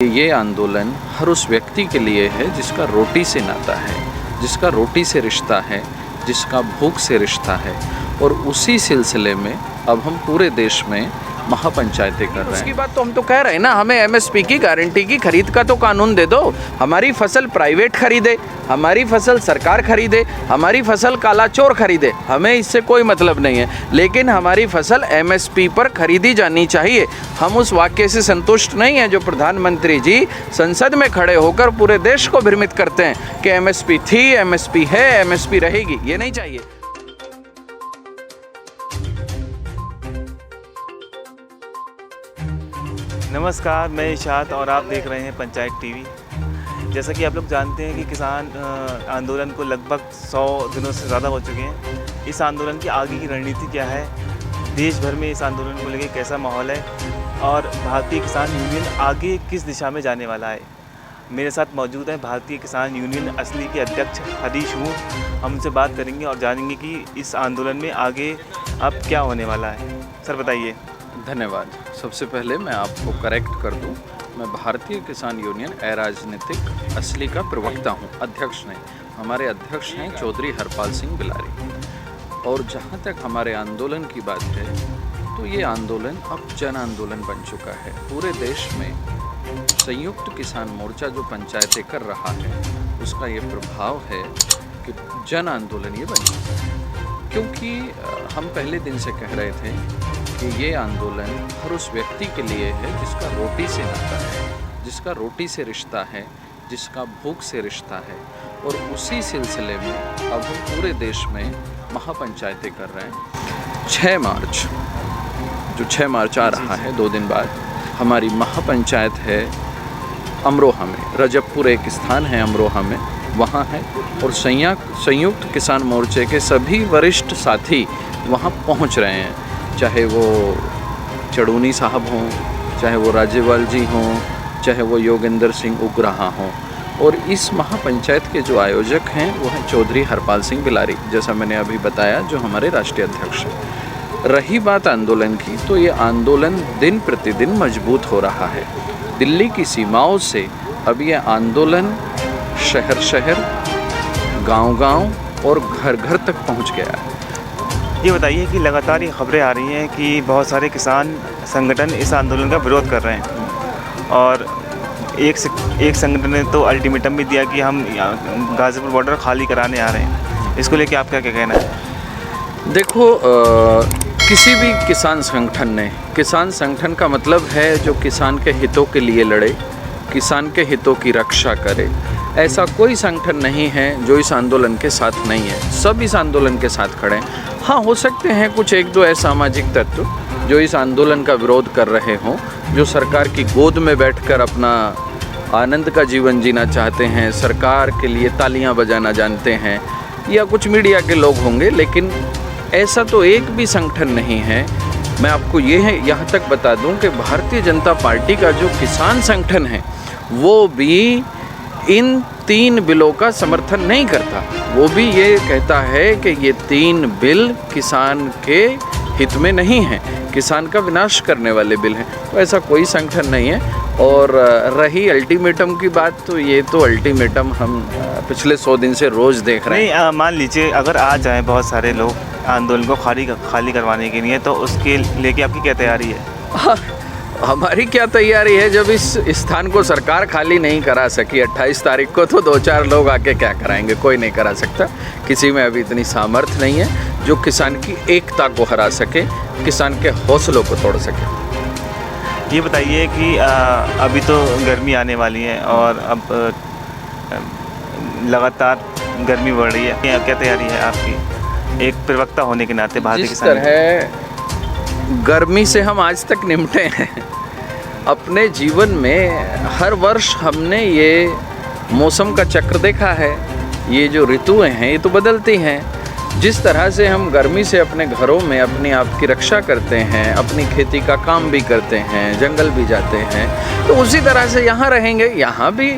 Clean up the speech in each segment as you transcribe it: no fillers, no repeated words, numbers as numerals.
ये आंदोलन हर उस व्यक्ति के लिए है जिसका रोटी से नाता है, जिसका रोटी से रिश्ता है, जिसका भूख से रिश्ता है। और उसी सिलसिले में अब हम पूरे देश में महापंचायतें कर रहे हैं। उसकी बात तो हम तो कह रहे हैं ना, हमें एमएसपी की गारंटी की खरीद का तो कानून दे दो। हमारी फसल प्राइवेट खरीदे, हमारी फसल सरकार खरीदे, हमारी फसल काला चोर खरीदे, हमें इससे कोई मतलब नहीं है, लेकिन हमारी फसल एमएसपी पर खरीदी जानी चाहिए। हम उस वाक्य से संतुष्ट नहीं हैं जो प्रधानमंत्री जी संसद में खड़े होकर पूरे देश को भ्रमित करते हैं कि एमएसपी थी, एमएसपी है, एमएसपी रहेगी। ये नहीं चाहिए। नमस्कार, मैं इशात और आप देख रहे हैं पंचायत टीवी। जैसा कि आप लोग जानते हैं कि किसान आंदोलन को लगभग 100 दिनों से ज़्यादा हो चुके हैं। इस आंदोलन की आगे की रणनीति क्या है, देश भर में इस आंदोलन को लेकर कैसा माहौल है और भारतीय किसान यूनियन आगे किस दिशा में जाने वाला है। मेरे साथ मौजूद हैं भारतीय किसान यूनियन असली के अध्यक्ष हरीश हूँ। हम उनसे बात करेंगे और जानेंगे कि इस आंदोलन में आगे अब क्या होने वाला है। सर बताइए। धन्यवाद। सबसे पहले मैं आपको करेक्ट कर दूं, मैं भारतीय किसान यूनियन अराजनीतिक असली का प्रवक्ता हूं, अध्यक्ष नहीं। हमारे अध्यक्ष हैं चौधरी हरपाल सिंह बिलारी। और जहां तक हमारे आंदोलन की बात है तो ये आंदोलन अब जन आंदोलन बन चुका है। पूरे देश में संयुक्त किसान मोर्चा जो पंचायतें कर रहा है उसका ये प्रभाव है कि जन आंदोलन ये बन चुका है। क्योंकि हम पहले दिन से कह रहे थे कि ये आंदोलन हर उस व्यक्ति के लिए है जिसका रोटी से नाता है, जिसका रोटी से रिश्ता है, जिसका भूख से रिश्ता है। और उसी सिलसिले में अब हम पूरे देश में महापंचायतें कर रहे हैं। 6 मार्च, जो 6 मार्च आ रहा है 2 दिन बाद, हमारी महापंचायत है अमरोहा में। रजबपुर एक स्थान है अमरोहा में, वहाँ है। और संयुक्त किसान मोर्चे के सभी वरिष्ठ साथी वहाँ पहुँच रहे हैं, चाहे वो चड़ूनी साहब हों, चाहे वो राज्यपाल जी हों, चाहे वो योगेंद्र सिंह उगराहा हों। और इस महापंचायत के जो आयोजक हैं वो हैं चौधरी हरपाल सिंह बिलारी, जैसा मैंने अभी बताया, जो हमारे राष्ट्रीय अध्यक्ष हैं। रही बात आंदोलन की, तो ये आंदोलन दिन प्रतिदिन मजबूत हो रहा है। दिल्ली की सीमाओं से अब ये आंदोलन शहर शहर, गांव-गांव और घर घर तक पहुंच गया है। ये बताइए कि लगातार ये खबरें आ रही हैं कि बहुत सारे किसान संगठन इस आंदोलन का विरोध कर रहे हैं और एक संगठन ने तो अल्टीमेटम भी दिया कि हम गाज़ीपुर बॉर्डर खाली कराने आ रहे हैं। इसको लेके आपका क्या कहना है? देखो, किसी भी किसान संगठन ने, किसान संगठन का मतलब है जो किसान के हितों के लिए लड़े, किसान के हितों की रक्षा करे। ऐसा कोई संगठन नहीं है जो इस आंदोलन के साथ नहीं है। सब इस आंदोलन के साथ खड़े हैं। हाँ, हो सकते हैं कुछ 1-2 असामाजिक तत्व जो इस आंदोलन का विरोध कर रहे हों, जो सरकार की गोद में बैठकर अपना आनंद का जीवन जीना चाहते हैं, सरकार के लिए तालियां बजाना जानते हैं, या कुछ मीडिया के लोग होंगे। लेकिन ऐसा तो एक भी संगठन नहीं है। मैं आपको यहाँ तक बता दूं कि भारतीय जनता पार्टी का जो किसान संगठन है वो भी इन 3 बिलों का समर्थन नहीं करता। वो भी ये कहता है कि ये 3 बिल किसान के हित में नहीं हैं, किसान का विनाश करने वाले बिल हैं। तो ऐसा कोई संगठन नहीं है। और रही अल्टीमेटम की बात, तो ये तो अल्टीमेटम हम पिछले 100 दिन से रोज़ देख रहे हैं। नहीं, मान लीजिए अगर आ जाए बहुत सारे लोग आंदोलन को खाली करवाने के लिए, तो उसके लेके आपकी क्या तैयारी है? हमारी क्या तैयारी है? जब इस स्थान को सरकार खाली नहीं करा सकी 28 तारीख को, तो 2-4 लोग आके क्या कराएंगे? कोई नहीं करा सकता। किसी में अभी इतनी सामर्थ्य नहीं है जो किसान की एकता को हरा सके, किसान के हौसलों को तोड़ सके। ये बताइए कि अभी तो गर्मी आने वाली है और अब लगातार गर्मी बढ़ रही है। क्या तैयारी है आपकी एक प्रवक्ता होने के नाते भारतीय किसान? जिस तरह गर्मी से हम आज तक निपटे हैं अपने जीवन में, हर वर्ष हमने ये मौसम का चक्र देखा है। ये जो ऋतुएं हैं ये तो बदलती हैं। जिस तरह से हम गर्मी से अपने घरों में अपनी आप की रक्षा करते हैं, अपनी खेती का काम भी करते हैं, जंगल भी जाते हैं, तो उसी तरह से यहाँ रहेंगे। यहाँ भी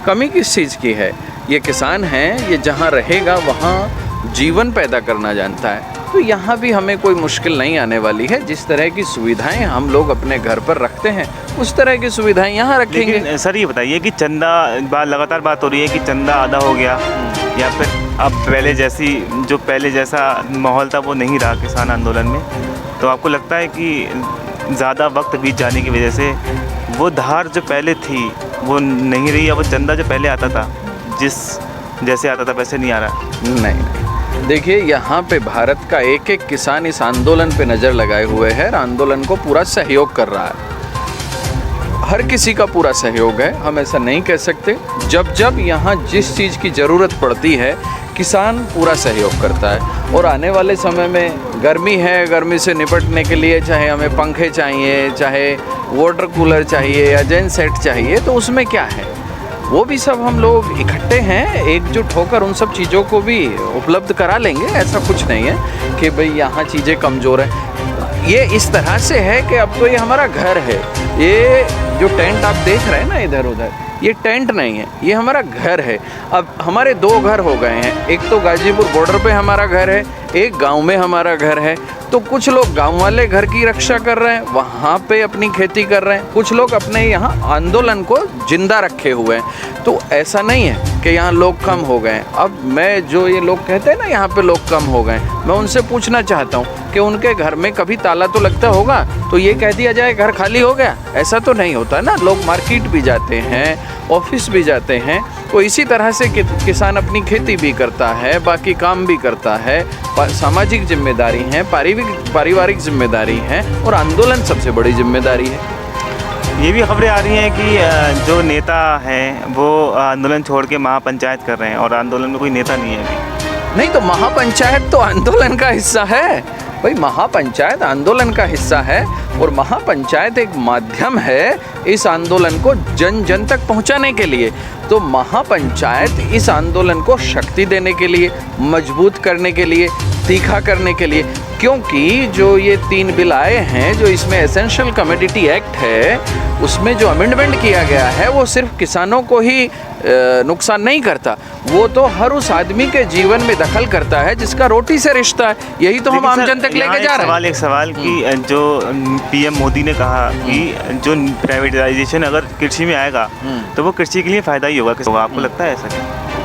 कमी किस चीज़ की है? ये किसान हैं, ये जहाँ रहेगा वहाँ जीवन पैदा करना जानता है। तो यहाँ भी हमें कोई मुश्किल नहीं आने वाली है। जिस तरह की सुविधाएं हम लोग अपने घर पर रखते हैं उस तरह की सुविधाएं यहाँ रखेंगे। लेकिन सर ये बताइए कि लगातार बात हो रही है कि चंदा आधा हो गया, या फिर अब पहले जैसा माहौल था वो नहीं रहा किसान आंदोलन में। तो आपको लगता है कि ज़्यादा वक्त बीत जाने की वजह से वो धार जो पहले थी वो नहीं रही, या वो चंदा जो पहले आता था जैसे आता था वैसे नहीं आ रहा? नहीं, देखिए यहाँ पे भारत का एक एक किसान इस आंदोलन पे नज़र लगाए हुए है और आंदोलन को पूरा सहयोग कर रहा है। हर किसी का पूरा सहयोग है, हम ऐसा नहीं कह सकते। जब जब यहाँ जिस चीज़ की ज़रूरत पड़ती है किसान पूरा सहयोग करता है। और आने वाले समय में गर्मी है, गर्मी से निपटने के लिए चाहे हमें पंखे चाहिए, चाहे वाटर कूलर चाहिए या जेन सेट चाहिए, तो उसमें क्या है, वो भी सब हम लोग इकट्ठे हैं, एकजुट होकर उन सब चीज़ों को भी उपलब्ध करा लेंगे। ऐसा कुछ नहीं है कि भाई यहाँ चीज़ें कमज़ोर हैं। ये इस तरह से है कि अब तो ये हमारा घर है। ये जो टेंट आप देख रहे हैं ना इधर उधर, ये टेंट नहीं है, ये हमारा घर है। अब हमारे दो घर हो गए हैं, एक तो गाजीपुर बॉर्डर पे हमारा घर है, एक गांव में हमारा घर है। तो कुछ लोग गांव वाले घर की रक्षा कर रहे हैं, वहाँ पे अपनी खेती कर रहे हैं, कुछ लोग अपने यहाँ आंदोलन को जिंदा रखे हुए हैं। तो ऐसा नहीं है कि यहाँ लोग कम हो गए। अब मैं जो ये लोग कहते हैं ना यहाँ पे लोग कम हो गए, मैं उनसे पूछना चाहता हूँ कि उनके घर में कभी ताला तो लगता होगा, तो ये कह दिया जाए घर खाली हो गया? ऐसा तो नहीं होता ना। लोग मार्केट भी जाते हैं, ऑफिस भी जाते हैं। तो इसी तरह से किसान अपनी खेती भी करता है, बाकी काम भी करता है, सामाजिक जिम्मेदारी है, पारिवारिक जिम्मेदारी है, और आंदोलन सबसे बड़ी जिम्मेदारी है। ये भी खबरें आ रही हैं कि जो नेता हैं वो आंदोलन छोड़ के महापंचायत कर रहे हैं, और आंदोलन में कोई नेता नहीं है अभी। नहीं, तो महापंचायत तो आंदोलन का हिस्सा है भाई। महापंचायत आंदोलन का हिस्सा है, और महापंचायत एक माध्यम है इस आंदोलन को जन जन तक पहुंचाने के लिए। तो महापंचायत इस आंदोलन को शक्ति देने के लिए, मजबूत करने के लिए, तीखा करने के लिए, क्योंकि जो ये 3 बिल आए हैं, जो इसमें एसेंशियल कमोडिटी एक्ट है, उसमें जो अमेंडमेंट किया गया है वो सिर्फ किसानों को ही नुकसान नहीं करता, वो तो हर उस आदमी के जीवन में दखल करता है जिसका रोटी से रिश्ता है। यही तो हम आम जन तक लेके जा रहे हैं। एक सवाल कि जो पीएम मोदी ने कहा कि जो प्राइवेटाइजेशन अगर कृषि में आएगा तो वो कृषि के लिए फ़ायदा ही होगा, आपको लगता है ऐसा?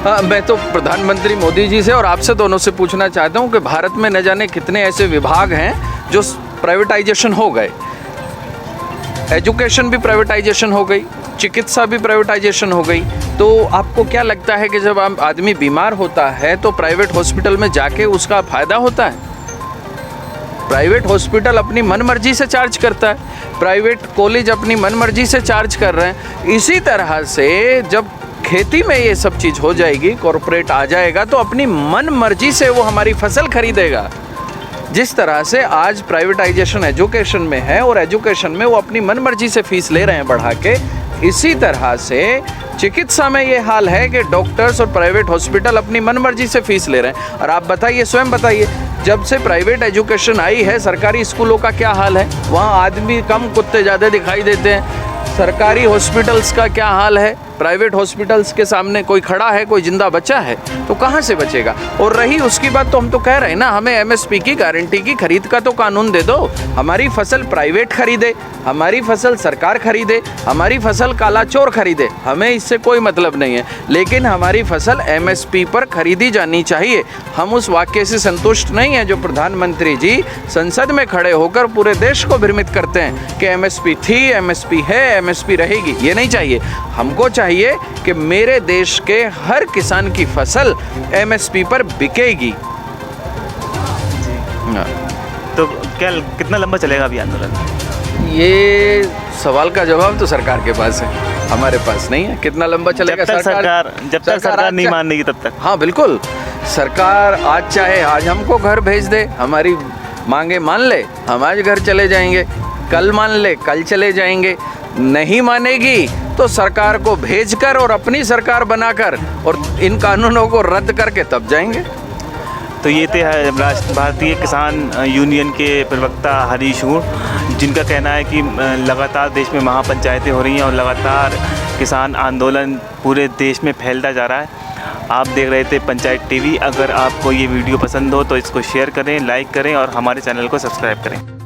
हाँ, मैं तो प्रधानमंत्री मोदी जी से और आपसे दोनों से पूछना चाहता हूँ कि भारत में न जाने कितने ऐसे विभाग हैं जो प्राइवेटाइजेशन हो गए। एजुकेशन भी प्राइवेटाइजेशन हो गई, चिकित्सा भी प्राइवेटाइजेशन हो गई। तो आपको क्या लगता है कि जब आदमी बीमार होता है तो प्राइवेट हॉस्पिटल में जाके उसका फ़ायदा होता है? प्राइवेट हॉस्पिटल अपनी मनमर्जी से चार्ज करता है, प्राइवेट कॉलेज अपनी मनमर्जी से चार्ज कर रहे हैं। इसी तरह से जब खेती में ये सब चीज़ हो जाएगी, कॉरपोरेट आ जाएगा, तो अपनी मन मर्जी से वो हमारी फसल खरीदेगा। जिस तरह से आज प्राइवेटाइजेशन एजुकेशन में है और एजुकेशन में वो अपनी मन मर्जी से फीस ले रहे हैं बढ़ा के, इसी तरह से चिकित्सा में ये हाल है कि डॉक्टर्स और प्राइवेट हॉस्पिटल अपनी मन मर्जी से फीस ले रहे हैं। और आप बताइए, स्वयं बताइए, जब से प्राइवेट एजुकेशन आई है, सरकारी स्कूलों का क्या हाल है? वहाँ आदमी कम, कुत्ते ज़्यादा दिखाई देते हैं। सरकारी हॉस्पिटल्स का क्या हाल है? प्राइवेट हॉस्पिटल्स के सामने कोई खड़ा है, कोई जिंदा बचा है? तो कहाँ से बचेगा? और रही उसकी बात, तो हम तो कह रहे हैं ना, हमें एमएसपी की गारंटी की खरीद का तो कानून दे दो। हमारी फसल प्राइवेट खरीदे, हमारी फसल सरकार खरीदे, हमारी फसल काला चोर खरीदे, हमें इससे कोई मतलब नहीं है, लेकिन हमारी फसल एमएसपी पर खरीदी जानी चाहिए। हम उस वाक्य से संतुष्ट नहीं है जो प्रधानमंत्री जी संसद में खड़े होकर पूरे देश को भ्रमित करते हैं कि एमएसपी थी, एमएसपी है, एमएसपी रहेगी। ये नहीं चाहिए। हमको चाहिए कि मेरे देश के हर किसान की फसल एमएसपी पर बिकेगी। तो क्या कितना लंबा चलेगा अभी आंदोलन? ये सवाल का जवाब तो सरकार के पास है, हमारे पास नहीं है। कितना लंबा चलेगा? जब तक सरकार नहीं मानेगी तब तक। हाँ बिल्कुल, सरकार आज चाहे आज हमको घर भेज दे, हमारी मांगे मान ले, हम आज घर चले जाएंगे, कल मान ले, कल चले जाएंगे। नहीं मानेगी तो सरकार को भेजकर और अपनी सरकार बनाकर और इन कानूनों को रद्द करके तब जाएंगे। तो ये थे भारतीय किसान यूनियन के प्रवक्ता हरीश हूँ, जिनका कहना है कि लगातार देश में महापंचायतें हो रही हैं और लगातार किसान आंदोलन पूरे देश में फैलता जा रहा है। आप देख रहे थे पंचायत टीवी। अगर आपको ये वीडियो पसंद हो तो इसको शेयर करें, लाइक करें और हमारे चैनल को सब्सक्राइब करें।